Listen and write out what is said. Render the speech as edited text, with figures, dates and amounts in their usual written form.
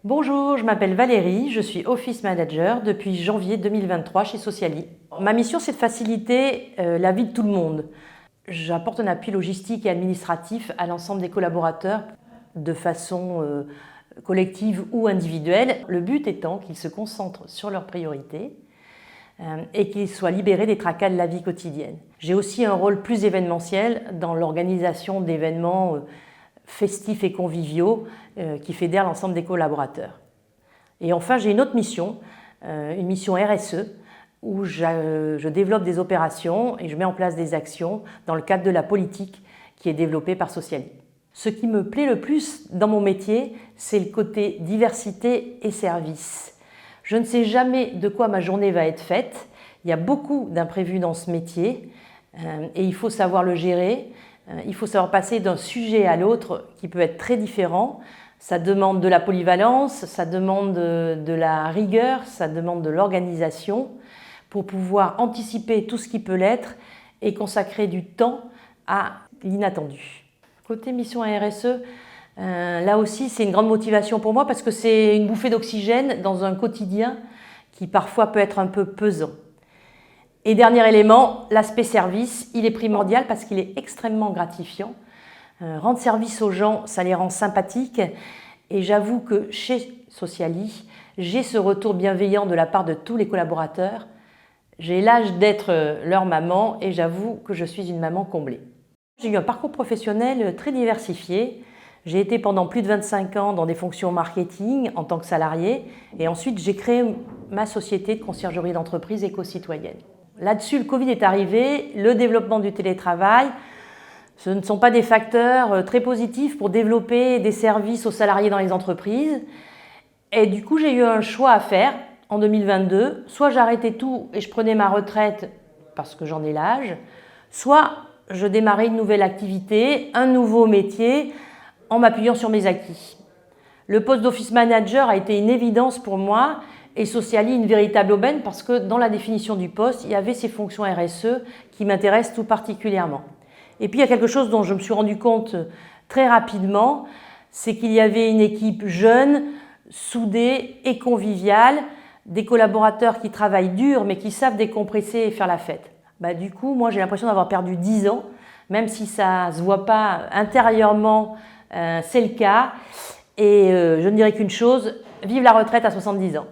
Bonjour, je m'appelle Valérie, je suis Office Manager depuis janvier 2023 chez Sociali. Ma mission, c'est de faciliter la vie de tout le monde. J'apporte un appui logistique et administratif à l'ensemble des collaborateurs de façon collective ou individuelle. Le but étant qu'ils se concentrent sur leurs priorités et qu'ils soient libérés des tracas de la vie quotidienne. J'ai aussi un rôle plus événementiel dans l'organisation d'événements festifs et conviviaux qui fédèrent l'ensemble des collaborateurs. Et enfin, j'ai une autre mission, une mission RSE, où je développe des opérations et je mets en place des actions dans le cadre de la politique qui est développée par Sociali. Ce qui me plaît le plus dans mon métier, c'est le côté diversité et service. Je ne sais jamais de quoi ma journée va être faite. Il y a beaucoup d'imprévus dans ce métier et il faut savoir le gérer. Il faut savoir passer d'un sujet à l'autre qui peut être très différent. Ça demande de la polyvalence, ça demande de la rigueur, ça demande de l'organisation pour pouvoir anticiper tout ce qui peut l'être et consacrer du temps à l'inattendu. Côté mission RSE, là aussi c'est une grande motivation pour moi parce que c'est une bouffée d'oxygène dans un quotidien qui parfois peut être un peu pesant. Et dernier élément, l'aspect service, il est primordial parce qu'il est extrêmement gratifiant. Rendre service aux gens, ça les rend sympathiques. Et j'avoue que chez Sociali, j'ai ce retour bienveillant de la part de tous les collaborateurs. J'ai l'âge d'être leur maman et j'avoue que je suis une maman comblée. J'ai eu un parcours professionnel très diversifié. J'ai été pendant plus de 25 ans dans des fonctions marketing en tant que salarié. Et ensuite, j'ai créé ma société de conciergerie d'entreprise éco-citoyenne. Là-dessus, le Covid est arrivé, le développement du télétravail, ce ne sont pas des facteurs très positifs pour développer des services aux salariés dans les entreprises. Et du coup, j'ai eu un choix à faire en 2022. Soit j'arrêtais tout et je prenais ma retraite parce que j'en ai l'âge, soit je démarrais une nouvelle activité, un nouveau métier en m'appuyant sur mes acquis. Le poste d'office manager a été une évidence pour moi et Sociali une véritable aubaine parce que dans la définition du poste, il y avait ces fonctions RSE qui m'intéressent tout particulièrement. Et puis il y a quelque chose dont je me suis rendu compte très rapidement, c'est qu'il y avait une équipe jeune, soudée et conviviale, des collaborateurs qui travaillent dur mais qui savent décompresser et faire la fête. Du coup, moi j'ai l'impression d'avoir perdu 10 ans, même si ça ne se voit pas intérieurement, c'est le cas. Et je ne dirais qu'une chose, vive la retraite à 70 ans.